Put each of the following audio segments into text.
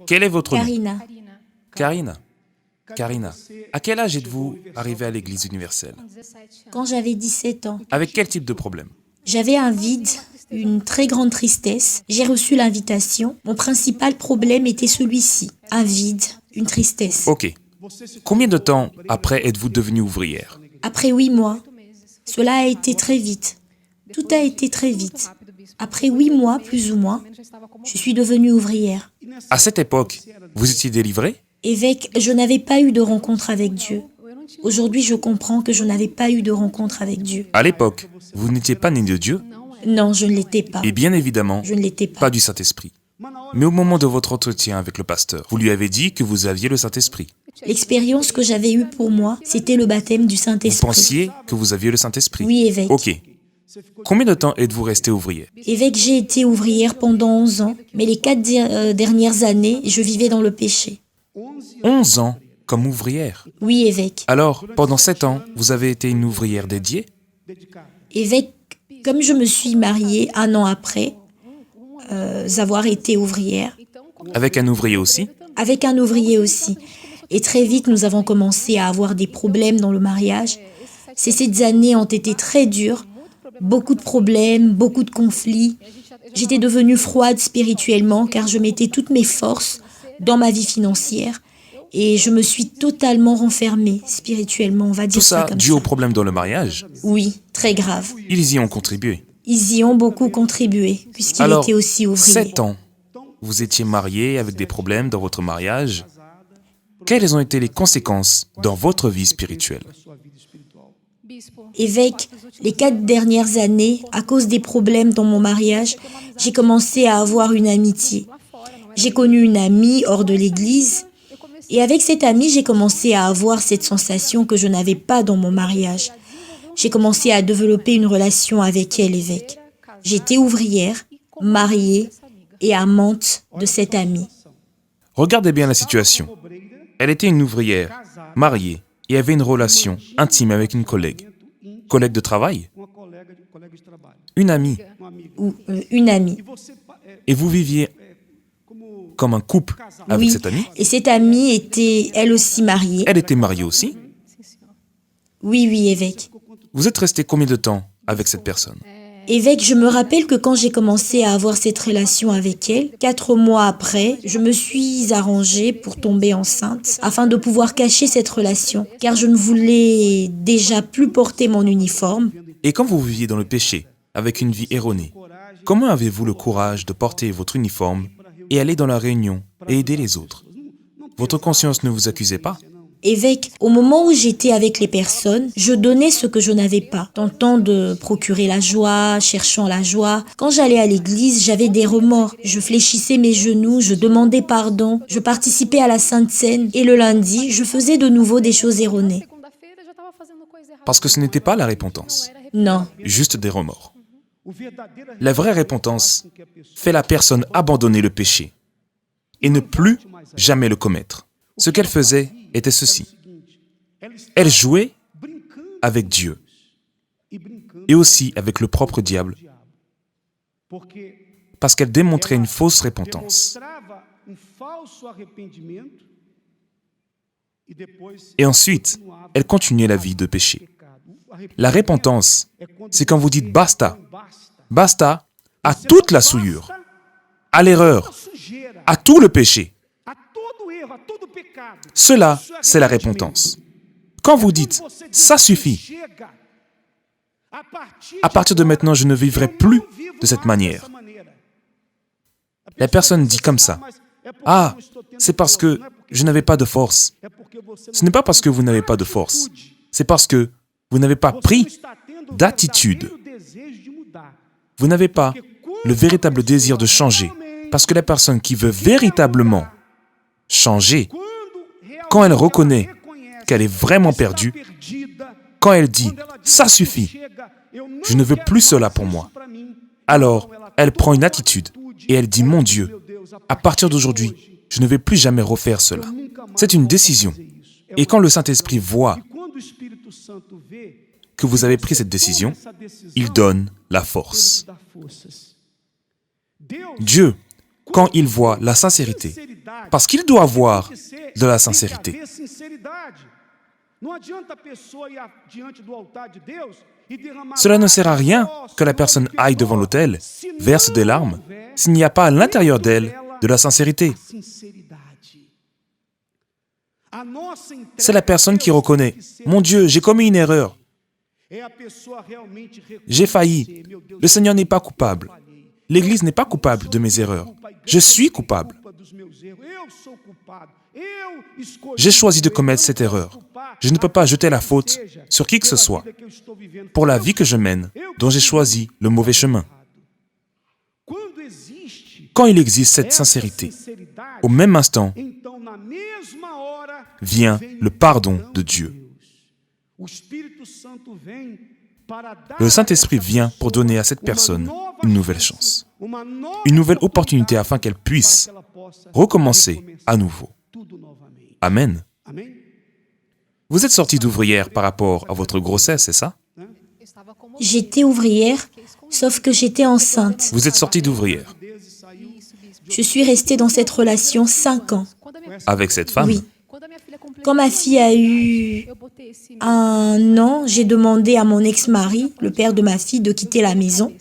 Quel est votre nom? Karina. Karina. Karina, à quel âge êtes-vous arrivée à l'Église universelle? Quand j'avais 17 ans, Avec quel type de problème? j'avais un vide, une très grande tristesse. J'ai reçu l'invitation. Mon principal problème était celui-ci. Un vide, une tristesse. Ok. Combien de temps après êtes-vous devenue ouvrière? Après 8 mois, cela a été très vite. Tout a été très vite. Après 8 mois, plus ou moins, je suis devenue ouvrière. À cette époque, vous étiez délivrée? Évêque, je n'avais pas eu de rencontre avec Dieu. Aujourd'hui, je comprends que je n'avais pas eu de rencontre avec Dieu. À l'époque, vous n'étiez pas né de Dieu Non, je ne l'étais pas. et bien évidemment, Je ne l'étais pas. pas du Saint-Esprit. Mais au moment de votre entretien avec le pasteur, vous lui avez dit que vous aviez le Saint-Esprit. L'expérience que j'avais eue pour moi, c'était le baptême du Vous Saint-Esprit. pensiez que vous aviez le Saint-Esprit? Oui, évêque. Ok. Combien de temps êtes-vous restée ouvrière? Évêque, j'ai été ouvrière pendant 11 ans, mais les 4 dernières années, je vivais dans le péché. 11 ans comme ouvrière. Oui, évêque. Alors, pendant 7 ans, vous avez été une ouvrière dédiée? Évêque, comme je me suis mariée 1 an après avoir été ouvrière, Avec un ouvrier aussi? avec un ouvrier aussi. Et très vite, nous avons commencé à avoir des problèmes dans le mariage. Ces 7 années ont été très dures. Beaucoup de problèmes, beaucoup de conflits. J'étais devenue froide spirituellement car je mettais toutes mes forces dans ma vie financière et je me suis totalement renfermée spirituellement, on va Tout dire ça ça comme dû ça. aux problèmes dans le mariage? Oui, très grave. Ils y ont contribué. Ils y ont beaucoup contribué puisqu'il Alors, était aussi ouvrier. 7 ans, vous étiez marié avec des problèmes dans votre mariage. Quelles ont été les conséquences dans votre vie spirituelle? Évêque, les 4 dernières années, à cause des problèmes dans mon mariage, j'ai commencé à avoir une amitié. J'ai connu une amie hors de l'église et avec cette amie, j'ai commencé à avoir cette sensation que je n'avais pas dans mon mariage. J'ai commencé à développer une relation avec elle, évêque. J'étais ouvrière, mariée et amante de cette amie. Regardez bien la situation. Elle était une ouvrière, mariée, et avait une relation intime avec une collègue. Collègue de travail? Une amie. Ou une amie. Et vous viviez comme un couple avec Oui, cette amie? et cette amie était elle aussi mariée. Elle était mariée aussi? Oui, oui, évêque. Vous êtes resté combien de temps avec cette personne? Évêque, je me rappelle que quand j'ai commencé à avoir cette relation avec elle, 4 mois après, je me suis arrangée pour tomber enceinte afin de pouvoir cacher cette relation, car je ne voulais déjà plus porter mon uniforme. Et quand vous viviez dans le péché, avec une vie erronée, comment avez-vous le courage de porter votre uniforme et aller dans la réunion et aider les autres? Votre conscience ne vous accusait pas? Évêque, au moment où j'étais avec les personnes, je donnais ce que je n'avais pas, tentant de procurer la joie, cherchant la joie. Quand j'allais à l'église, j'avais des remords. Je fléchissais mes genoux, je demandais pardon, je participais à la Sainte Seine et le lundi, je faisais de nouveau des choses erronées. Parce que ce n'était pas la repentance, Non, juste des remords. La vraie repentance fait la personne abandonner le péché et ne plus jamais le commettre. Ce qu'elle faisait était ceci. Elle jouait avec Dieu et aussi avec le propre diable parce qu'elle démontrait une fausse repentance. Et ensuite, elle continuait la vie de péché. La repentance, c'est quand vous dites basta. Basta à toute la souillure, à l'erreur, à tout le péché. Cela, c'est la repentance. Quand vous dites « ça suffit », à partir de maintenant, je ne vivrai plus de cette manière. La personne dit comme ça « ah, c'est parce que je n'avais pas de force ». Ce n'est pas parce que vous n'avez pas de force, c'est parce que vous n'avez pas pris d'attitude. Vous n'avez pas le véritable désir de changer. Parce que la personne qui veut véritablement changer, quand elle reconnaît qu'elle est vraiment perdue, quand elle dit « ça suffit, je ne veux plus cela pour moi », alors elle prend une attitude et elle dit « mon Dieu, à partir d'aujourd'hui, je ne vais plus jamais refaire cela ». C'est une décision. Et quand le Saint-Esprit voit que vous avez pris cette décision, il donne la force. Dieu, quand il voit la sincérité Parce qu'il doit avoir de la sincérité. Cela ne sert à rien que la personne aille devant l'autel, verse des larmes, s'il n'y a pas à l'intérieur d'elle de la sincérité. C'est la personne qui reconnaît « Mon Dieu, j'ai commis une erreur. J'ai failli. Le Seigneur n'est pas coupable. L'Église n'est pas coupable de mes erreurs. Je suis coupable. J'ai choisi de commettre cette erreur. Je ne peux pas jeter la faute sur qui que ce soit pour la vie que je mène, dont j'ai choisi le mauvais chemin. » Quand il existe cette sincérité, au même instant, vient le pardon de Dieu. Le Saint-Esprit vient pour donner à cette personne une nouvelle chance, une nouvelle opportunité afin qu'elle puisse recommencer à nouveau. Amen. Vous êtes sortie d'ouvrière par rapport à votre grossesse, c'est ça? J'étais ouvrière, sauf que j'étais enceinte. Vous êtes sortie d'ouvrière. Je suis restée dans cette relation 5 ans. Avec cette femme? Oui. Quand ma fille a eu 1 an, j'ai demandé à mon ex-mari, le père de ma fille, de quitter la maison.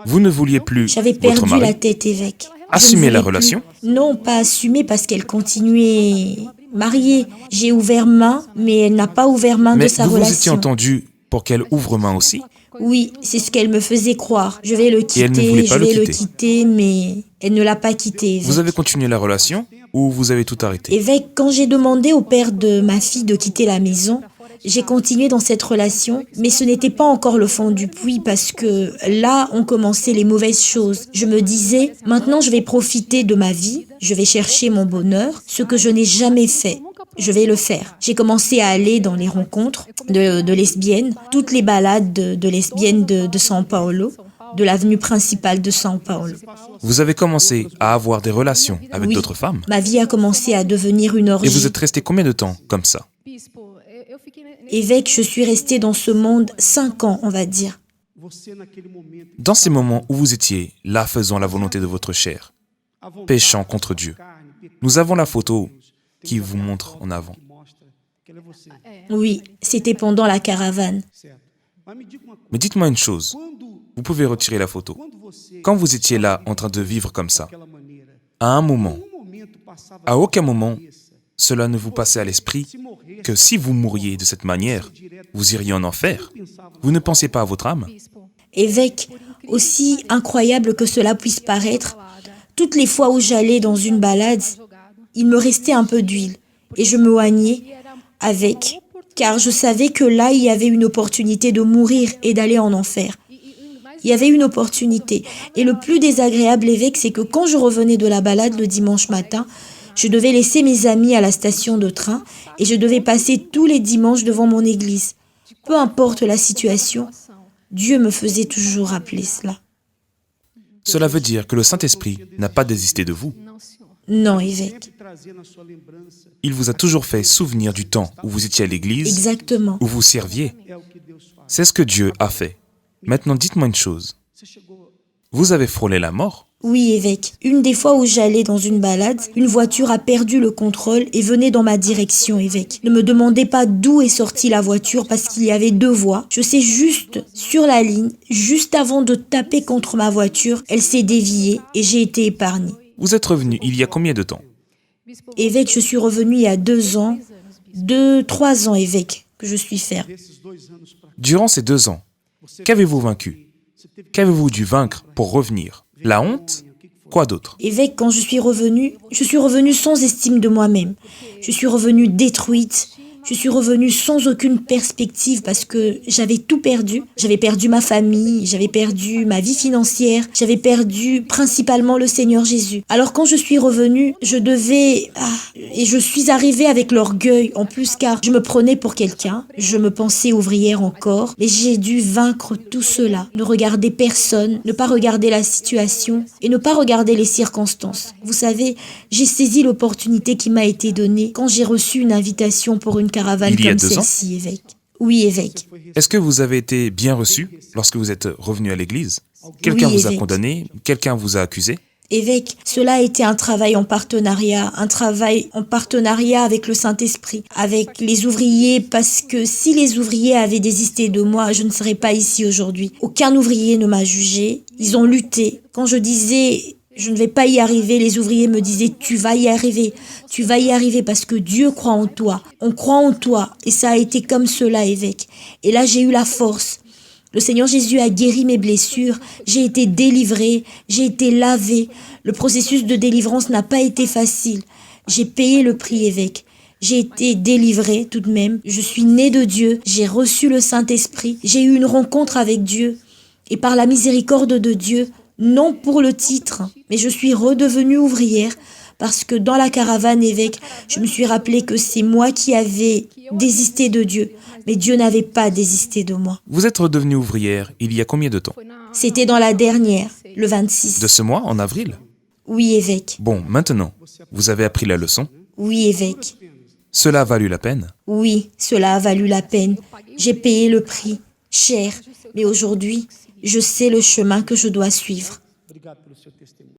Vous ne vouliez plus J'avais votre perdu la mari? tête, évêque. Assumer la Je ne voulais relation? plus. Non, pas assumer parce qu'elle continuait mariée. J'ai ouvert main, mais elle n'a pas ouvert main Mais de sa vous vous étiez relation. entendu pour qu'elle ouvre main aussi? Oui, c'est ce qu'elle me faisait croire. Je vais le elle ne voulait quitter, pas je le vais le quitter. quitter, mais elle ne l'a pas quitté. Vous avez continué la relation ou vous avez tout arrêté? Évêque, quand j'ai demandé au père de ma fille de quitter la maison, j'ai continué dans cette relation, mais ce n'était pas encore le fond du puits parce que là ont commencé les mauvaises choses. Je me disais, maintenant je vais profiter de ma vie, je vais chercher mon bonheur, ce que je n'ai jamais fait. Je vais le faire. J'ai commencé à aller dans les rencontres de lesbiennes, toutes les balades de lesbiennes de São Paulo, de l'avenue principale de São Paulo. Vous avez commencé à avoir des relations avec Oui. d'autres femmes? Ma vie a commencé à devenir une Et orgie. vous êtes resté combien de temps comme ça? Évêque, je suis restée dans ce monde 5 ans, on va dire. Dans ces moments où vous étiez là faisant la volonté de votre chair, péchant contre Dieu, nous avons la photo qui vous montre en avant. Oui, c'était pendant la caravane. Mais dites-moi une chose, vous pouvez retirer la photo. Quand vous étiez là en train de vivre comme ça, à un moment, à aucun moment, cela ne vous passait à l'esprit que si vous mouriez de cette manière, vous iriez en enfer. Vous ne pensiez pas à votre âme? Évêque, aussi incroyable que cela puisse paraître, toutes les fois où j'allais dans une balade, il me restait un peu d'huile et je me oignais avec, car je savais que là, il y avait une opportunité de mourir et d'aller en enfer. Il y avait une opportunité. Et le plus désagréable, évêque, c'est que quand je revenais de la balade le dimanche matin, je devais laisser mes amis à la station de train et je devais passer tous les dimanches devant mon église. Peu importe la situation, Dieu me faisait toujours rappeler cela. Cela veut dire que le Saint-Esprit n'a pas désisté de vous. Non, évêque. Il vous a toujours fait souvenir du temps où vous étiez à l'église, Exactement. où vous serviez. C'est ce que Dieu a fait. Maintenant, dites-moi une chose. Vous avez frôlé la mort? Oui, évêque. Une des fois où j'allais dans une balade, une voiture a perdu le contrôle et venait dans ma direction, évêque. Ne me demandez pas d'où est sortie la voiture parce qu'il y avait 2 voies. Je sais juste, sur la ligne, juste avant de taper contre ma voiture, elle s'est déviée et j'ai été épargnée. Vous êtes revenu il y a combien de temps? Évêque, je suis revenue il y a 2 ans, 3 ans, évêque, que je suis ferme. Durant ces 2 ans, qu'avez-vous vaincu? Qu'avez-vous dû vaincre pour revenir? La honte? Quoi d'autre? Évêque, quand je suis revenue sans estime de moi-même. Je suis revenue détruite. Je suis revenue sans aucune perspective parce que j'avais tout perdu. J'avais perdu ma famille, j'avais perdu ma vie financière, j'avais perdu principalement le Seigneur Jésus. Alors quand je suis revenue, je devais... et je suis arrivée avec l'orgueil en plus car je me prenais pour quelqu'un. Je me pensais ouvrière encore, mais j'ai dû vaincre tout cela. Ne regarder personne, ne pas regarder la situation et ne pas regarder les circonstances. Vous savez, j'ai saisi l'opportunité qui m'a été donnée quand j'ai reçu une invitation pour une caravane Il y a comme 2 ans? celle-ci, évêque. Oui, évêque. Est-ce que vous avez été bien reçu lorsque vous êtes revenu à l'église? Quelqu'un Oui, vous a évêque. condamné? Quelqu'un vous a accusé? Évêque, cela a été un travail en partenariat avec le Saint-Esprit, avec les ouvriers, parce que si les ouvriers avaient désisté de moi, je ne serais pas ici aujourd'hui. Aucun ouvrier ne m'a jugé, ils ont lutté. Quand je disais je ne vais pas y arriver, les ouvriers me disaient tu vas y arriver parce que Dieu croit en toi, on croit en toi, et ça a été comme cela, évêque. Et là j'ai eu la force. Le Seigneur Jésus a guéri mes blessures, j'ai été délivrée, j'ai été lavée. Le processus de délivrance n'a pas été facile. J'ai payé le prix, évêque. J'ai été délivrée tout de même. Je suis née de Dieu, j'ai reçu le Saint-Esprit, j'ai eu une rencontre avec Dieu. Et par la miséricorde de Dieu, non pour le titre, mais je suis redevenue ouvrière parce que dans la caravane, évêque, je me suis rappelé que c'est moi qui avais désisté de Dieu, mais Dieu n'avait pas désisté de moi. Vous êtes redevenue ouvrière il y a combien de temps? C'était dans la dernière, le 26. De ce mois, en avril? Oui, évêque. Bon, maintenant, vous avez appris la leçon? Oui, évêque. Cela a valu la peine? Oui, cela a valu la peine. J'ai payé le prix, cher, mais aujourd'hui, je sais le chemin que je dois suivre.